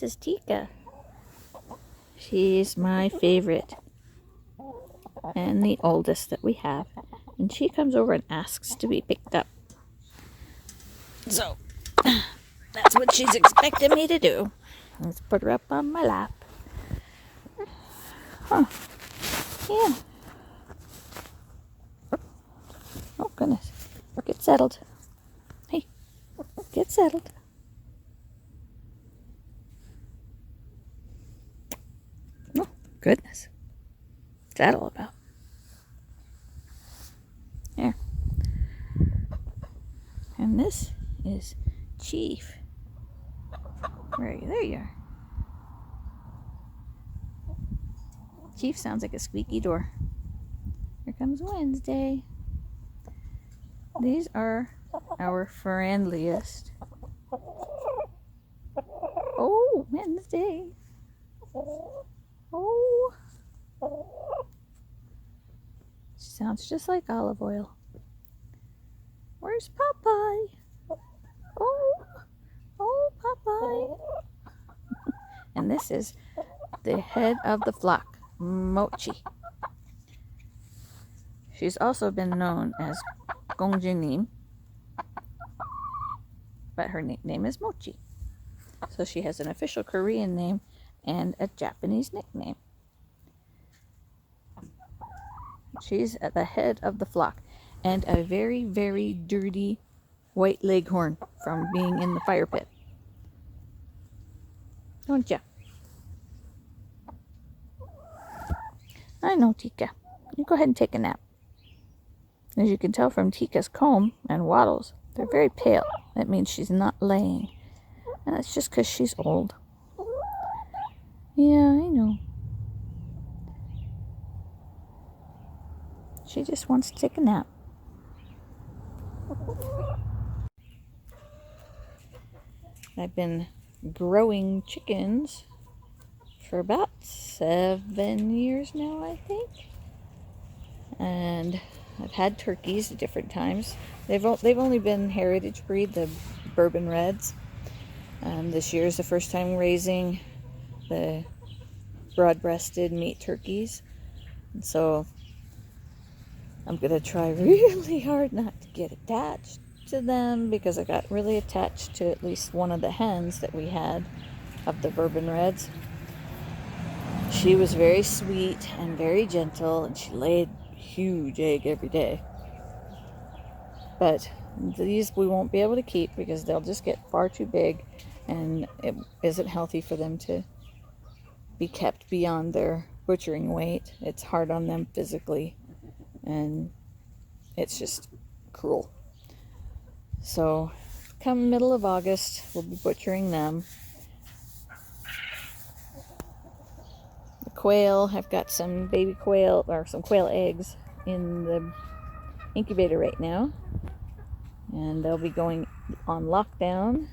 This is Tika. She's my favorite and the oldest that we have. And she comes over and asks to be picked up. So, that's what she's expecting me to do. Let's put her up on my lap. Huh. Yeah. Oh, goodness. Get settled. Hey, get settled. Oh, goodness. What's that all about? There. And this is Chief. Where are you? There you are. Chief sounds like a squeaky door. Here comes Wednesday. These are our friendliest. Oh, Wednesday. Oh. She sounds just like olive oil. Where's Popeye? Oh, Popeye. And this is the head of the flock, Mochi. She's also been known as Gongjinim, but her nickname is Mochi. So she has an official Korean name and a Japanese nickname. She's at the head of the flock and a very, very dirty white leghorn from being in the fire pit. Don't ya? I know, Tika. You go ahead and take a nap. As you can tell from Tika's comb and wattles, they're very pale. That means she's not laying. And that's just because she's old. Yeah, I know. She just wants to take a nap. I've been growing chickens for about 7 years now, I think. And I've had turkeys at different times. They've only been heritage breed, the Bourbon Reds. This year is the first time raising the broad-breasted meat turkeys. And so I'm going to try really hard not to get attached to them, because I got really attached to at least one of the hens that we had of the Bourbon Reds. She was very sweet and very gentle, and she laid a huge egg every day. But these we won't be able to keep because they'll just get far too big, and it isn't healthy for them to be kept beyond their butchering weight. It's hard on them physically, and it's just cruel. So come middle of August, we'll be butchering them. The quail, I've got some baby quail, or some quail eggs in the incubator right now. And they'll be going on lockdown,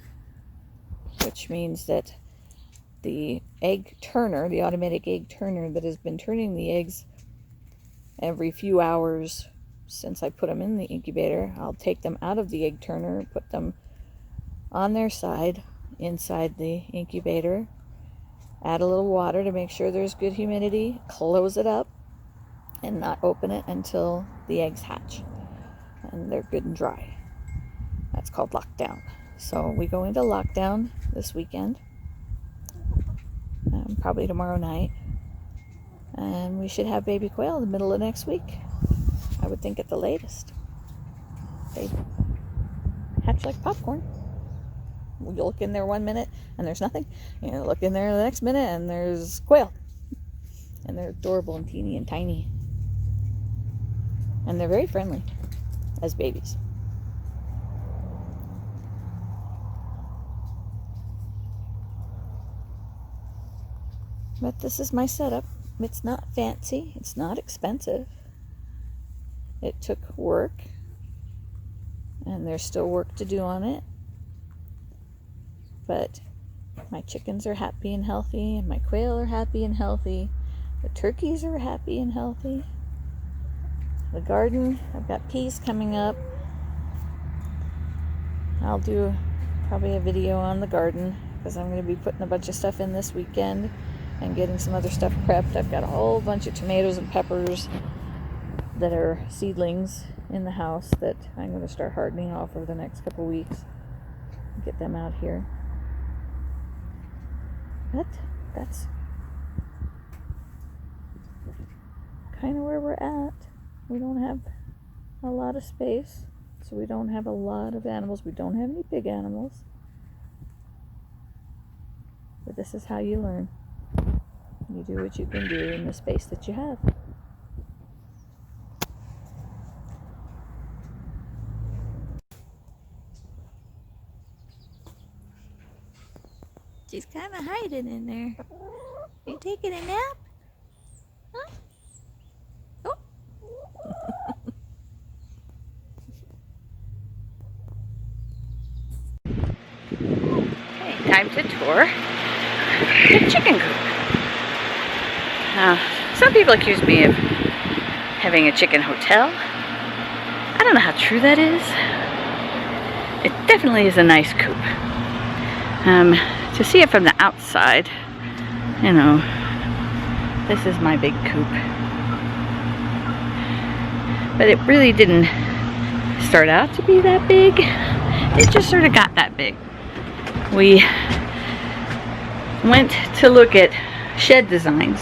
which means that the egg turner, the automatic egg turner that has been turning the eggs every few hours since I put them in the incubator, I'll take them out of the egg turner, put them on their side inside the incubator, add a little water to make sure there's good humidity, close it up, and not open it until the eggs hatch and they're good and dry. That's called lockdown. So we go into lockdown this weekend, probably tomorrow night, and we should have baby quail in the middle of next week. I would think at the latest. They hatch like popcorn. You look in there 1 minute and there's nothing. You look in there the next minute and there's quail. And they're adorable and teeny and tiny. And they're very friendly as babies. But this is my setup. It's not fancy. It's not expensive. It took work, and there's still work to do on it. But my chickens are happy and healthy, and my quail are happy and healthy. The turkeys are happy and healthy. The garden, I've got peas coming up. I'll do probably a video on the garden because I'm going to be putting a bunch of stuff in this weekend and getting some other stuff prepped. I've got a whole bunch of tomatoes and peppers that are seedlings in the house that I'm going to start hardening off over the next couple weeks. Get them out here. But that's kind of where we're at. We don't have a lot of space, so we don't have a lot of animals. We don't have any big animals. But this is how you learn. You do what you can do in the space that you have. She's kind of hiding in there. Are you taking a nap? Huh? Oh. Okay, time to tour the chicken coop. Some people accuse me of having a chicken hotel. I don't know how true that is. It definitely is a nice coop. To see it from the outside, you know, this is my big coop. But it really didn't start out to be that big. It just sort of got that big. We went to look at shed designs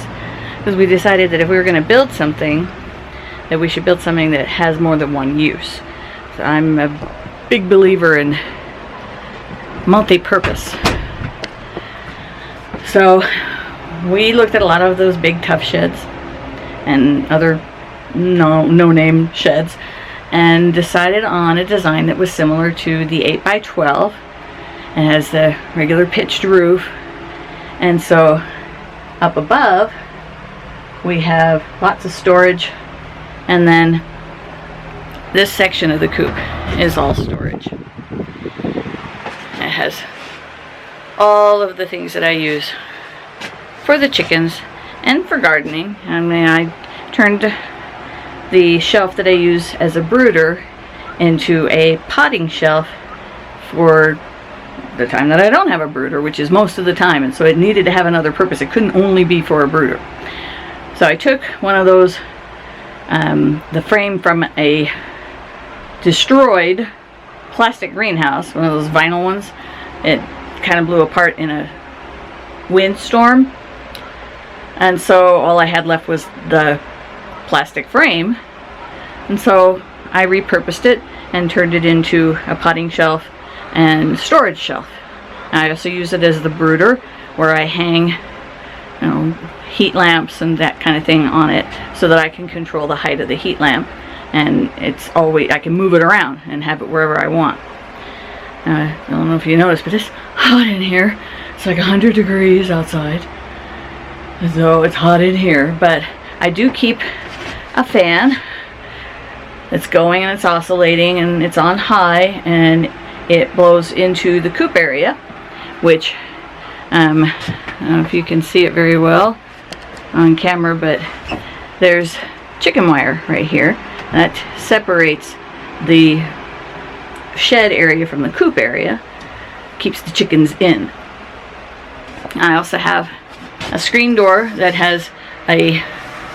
because we decided that if we were going to build something, that we should build something that has more than one use. So I'm a big believer in multi-purpose. So we looked at a lot of those big tough sheds and other no-name sheds and decided on a design that was similar to the 8x12. It has the regular pitched roof, and so up above we have lots of storage, and then this section of the coop is all storage. It has all of the things that I use for the chickens and for gardening. I mean, I turned the shelf that I use as a brooder into a potting shelf for the time that I don't have a brooder, which is most of the time, and so it needed to have another purpose. It couldn't only be for a brooder. So I took one of those, the frame from a destroyed plastic greenhouse, one of those vinyl ones. It kind of blew apart in a windstorm, and so all I had left was the plastic frame, and so I repurposed it and turned it into a potting shelf and storage shelf. I also use it as the brooder, where I hang, you know, heat lamps and that kind of thing on it, so that I can control the height of the heat lamp, and it's always, I can move it around and have it wherever I want. I don't know if you noticed, but it's hot in here. It's like 100 degrees outside, so it's hot in here. But I do keep a fan that's going and it's oscillating and it's on high, and it blows into the coop area, which I don't know if you can see it very well on camera, but there's chicken wire right here that separates the shed area from the coop area, keeps the chickens in. I also have a screen door that has a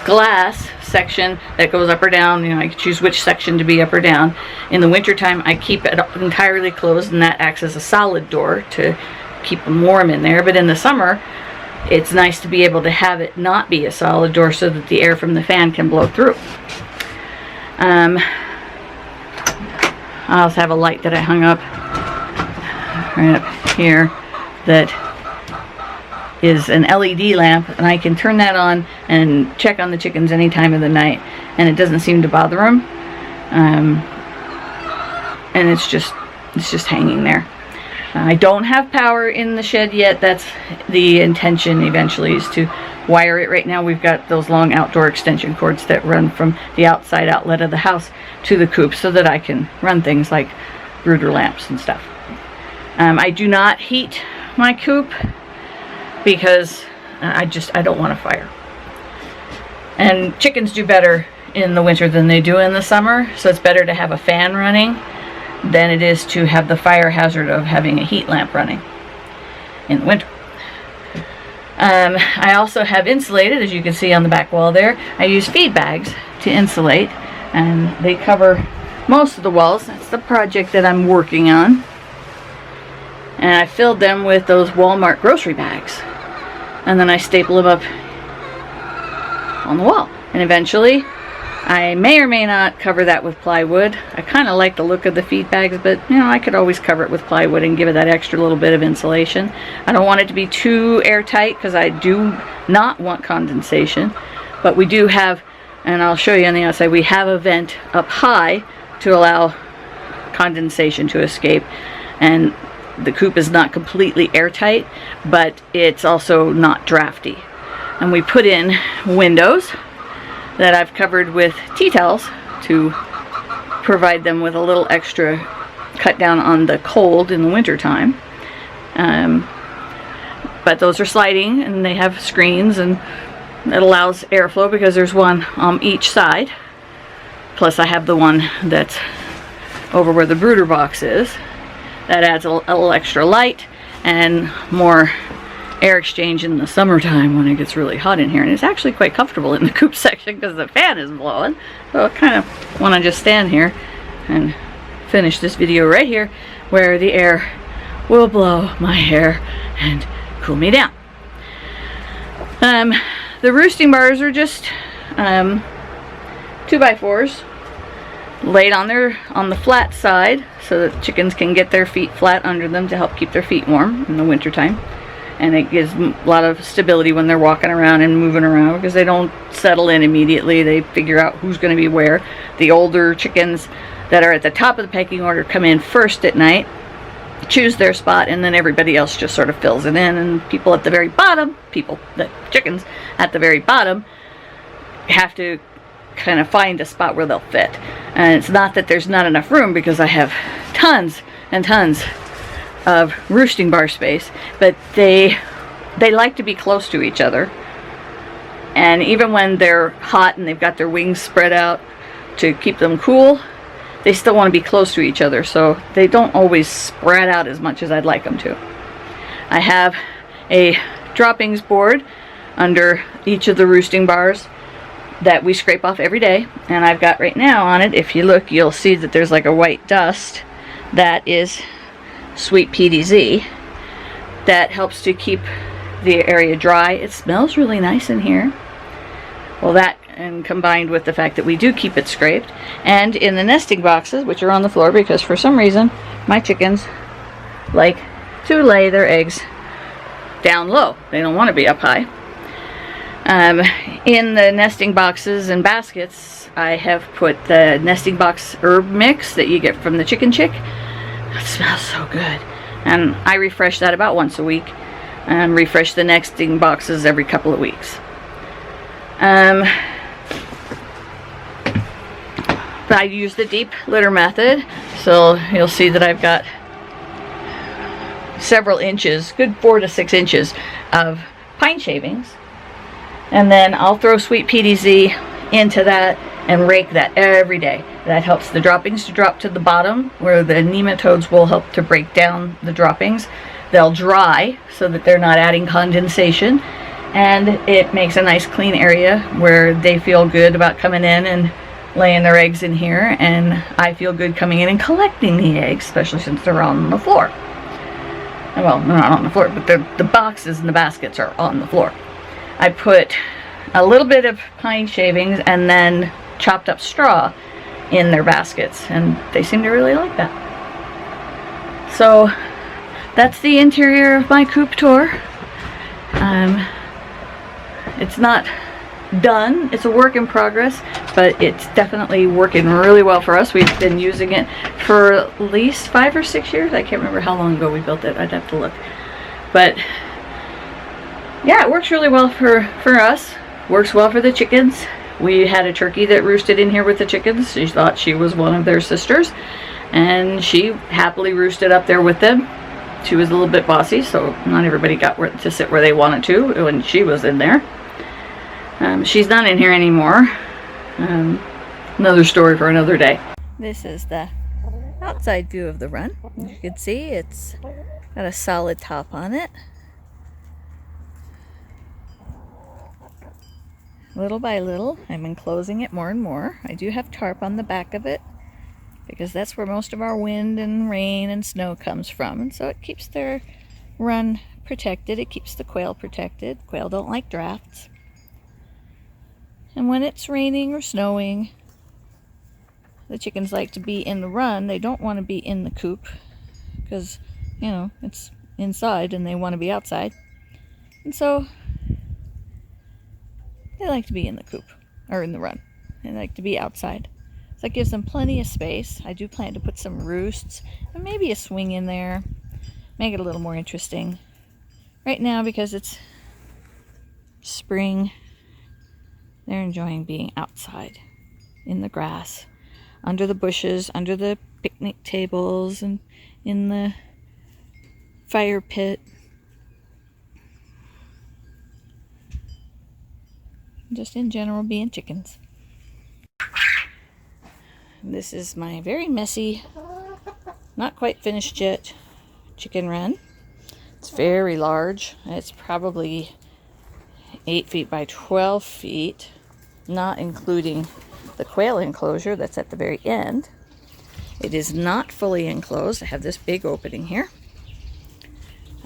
glass section that goes up or down. You know, I can choose which section to be up or down. In the wintertime, I keep it entirely closed, and that acts as a solid door to keep them warm in there. But in the summer, it's nice to be able to have it not be a solid door so that the air from the fan can blow through. I also have a light that I hung up right up here that is an LED lamp, and I can turn that on and check on the chickens any time of the night, and it doesn't seem to bother them. And it's just hanging there. I don't have power in the shed yet. That's the intention eventually, is to wire it. Right now we've got those long outdoor extension cords that run from the outside outlet of the house to the coop, so that I can run things like brooder lamps and stuff. I do not heat my coop because I don't want a fire. And chickens do better in the winter than they do in the summer, so it's better to have a fan running than it is to have the fire hazard of having a heat lamp running. in the winter. I also have insulated, as you can see on the back wall there. I use feed bags to insulate, and they cover most of the walls. That's the project that I'm working on. And I filled them with those Walmart grocery bags. And then I staple them up on the wall. And eventually, I may or may not cover that with plywood. I kind of like the look of the feed bags, but you know, I could always cover it with plywood and give it that extra little bit of insulation. I don't want it to be too airtight because I do not want condensation. But we do have, and I'll show you on the outside, we have a vent up high to allow condensation to escape. And the coop is not completely airtight, but it's also not drafty. And we put in windows that I've covered with tea towels to provide them with a little extra cut down on the cold in the winter time. But those are sliding, and they have screens, and it allows airflow because there's one on each side. Plus I have the one that's over where the brooder box is. That adds a little extra light and more air exchange in the summertime when it gets really hot in here. And it's actually quite comfortable in the coop section because the fan is blowing. So I kind of want to just stand here and finish this video right here where the air will blow my hair and cool me down. The roosting bars are just 2x4s laid on the flat side so that chickens can get their feet flat under them to help keep their feet warm in the winter time. And it gives a lot of stability when they're walking around and moving around because they don't settle in immediately. They figure out who's going to be where. The older chickens that are at the top of the pecking order come in first at night, choose their spot, and then everybody else just sort of fills it in. And people at the very bottom, the chickens at the very bottom, have to kind of find a spot where they'll fit. And it's not that there's not enough room because I have tons and tons of roosting bar space, but they like to be close to each other. And even when they're hot and they've got their wings spread out to keep them cool, they still want to be close to each other, so they don't always spread out as much as I'd like them to. I have a droppings board under each of the roosting bars that we scrape off every day, and I've got right now on it, if you look, you'll see that there's like a white dust. That is sweet PDZ. That helps to keep the area dry. It smells really nice in here. Well, that, and combined with the fact that we do keep it scraped, and in the nesting boxes, which are on the floor because for some reason my chickens like to lay their eggs down low. They don't want to be up high. In the nesting boxes and baskets, I have put the nesting box herb mix that you get from the Chicken Chick. It smells so good. And I refresh that about once a week. And refresh the nesting boxes every couple of weeks. I use the deep litter method. So you'll see that I've got several inches, good 4 to 6 inches of pine shavings. And then I'll throw sweet PDZ into that and rake that every day. That helps the droppings to drop to the bottom where the nematodes will help to break down the droppings. They'll dry so that they're not adding condensation, and it makes a nice clean area where they feel good about coming in and laying their eggs in here, and I feel good coming in and collecting the eggs, especially since they're on the floor. Well, they're not on the floor, but the boxes and the baskets are on the floor. I put a little bit of pine shavings and then chopped up straw in their baskets, and they seem to really like that. So that's the interior of my coop tour. It's not done, it's a work in progress, but it's definitely working really well for us. We've been using it for at least 5 or 6 years. I can't remember how long ago we built it. I'd have to look. But yeah, it works really well for us. Works well for the chickens. We had a turkey that roosted in here with the chickens. She thought she was one of their sisters, and she happily roosted up there with them. She was a little bit bossy, so not everybody got to sit where they wanted to when she was in there. She's not in here anymore. Another story for another day. This is the outside view of the run. As you can see, it's got a solid top on it. little by little, I'm enclosing it more and more. I do have tarp on the back of it because that's where most of our wind and rain and snow comes from. And so it keeps their run protected. It keeps the quail protected. Quail don't like drafts. And when it's raining or snowing, the chickens like to be in the run. They don't want to be in the coop because, you know, it's inside and they want to be outside. And so they like to be in the coop or in the run. They like to be outside. So that gives them plenty of space. I do plan to put some roosts and maybe a swing in there. Make it a little more interesting. Right now, because it's spring, they're enjoying being outside in the grass, under the bushes, under the picnic tables, and in the fire pit. Just in general being chickens. This is my very messy, not quite finished yet, chicken run. It's very large. It's probably 8 feet by 12 feet, not including the quail enclosure that's at the very end. It is not fully enclosed. I have this big opening here.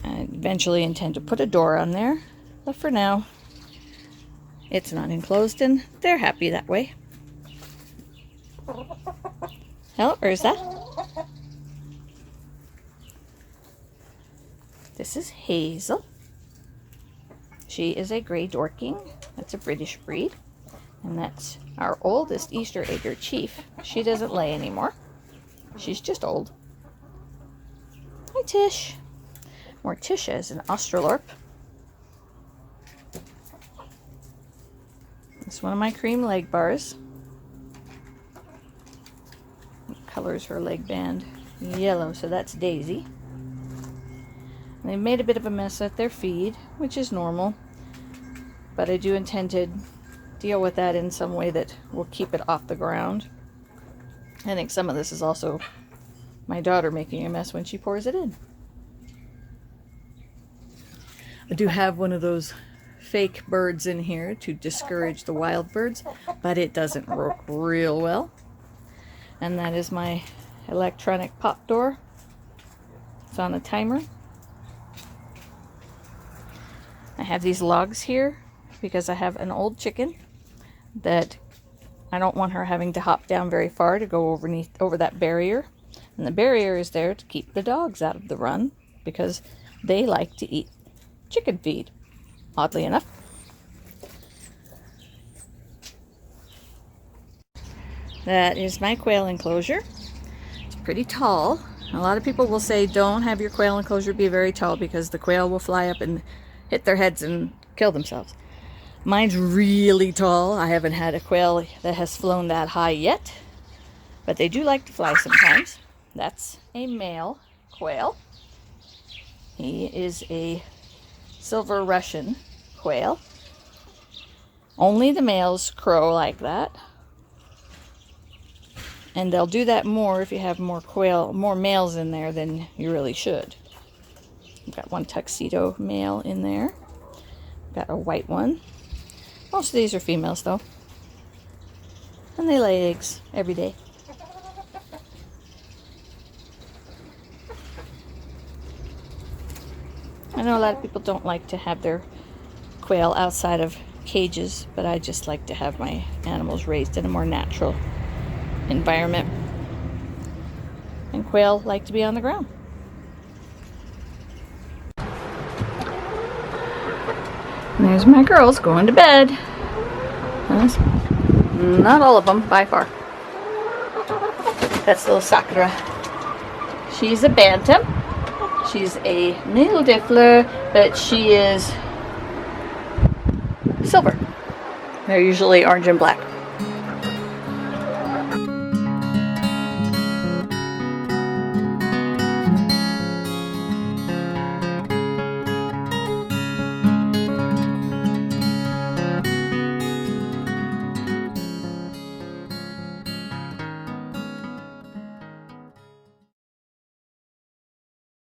I eventually intend to put a door on there, but for now, it's not enclosed and they're happy that way. Hello, Urza. This is Hazel. She is a gray Dorking. That's a British breed. And that's our oldest Easter egger, Chief. She doesn't lay anymore. She's just old. Hi, Tish. Morticia is an Australorp. It's one of my cream leg bars. What color is her leg band? Yellow, so that's Daisy. They've made a bit of a mess at their feed, which is normal, but I do intend to deal with that in some way that will keep it off the ground. I think some of this is also my daughter making a mess when she pours it in. I do have one of those fake birds in here to discourage the wild birds, but it doesn't work real well. And that is my electronic pop door. It's on a timer. I have these logs here because I have an old chicken that I don't want her having to hop down very far to go over that barrier. And the barrier is there to keep the dogs out of the run because they like to eat chicken feed, oddly enough. That is my quail enclosure. It's pretty tall. A lot of people will say don't have your quail enclosure be very tall because the quail will fly up and hit their heads and kill themselves. Mine's really tall. I haven't had a quail that has flown that high yet, but they do like to fly sometimes. That's a male quail. He is a silver Russian quail. Only the males crow like that. And they'll do that more if you have more males in there than you really should. I've got one tuxedo male in there. Got a white one. Most of these are females though. And they lay eggs every day. I know a lot of people don't like to have their quail outside of cages, but I just like to have my animals raised in a more natural environment. And quail like to be on the ground. And there's my girls going to bed. Not all of them, by far. That's little Sakura. She's a bantam. She's a male diffler, but she is silver. They're usually orange and black.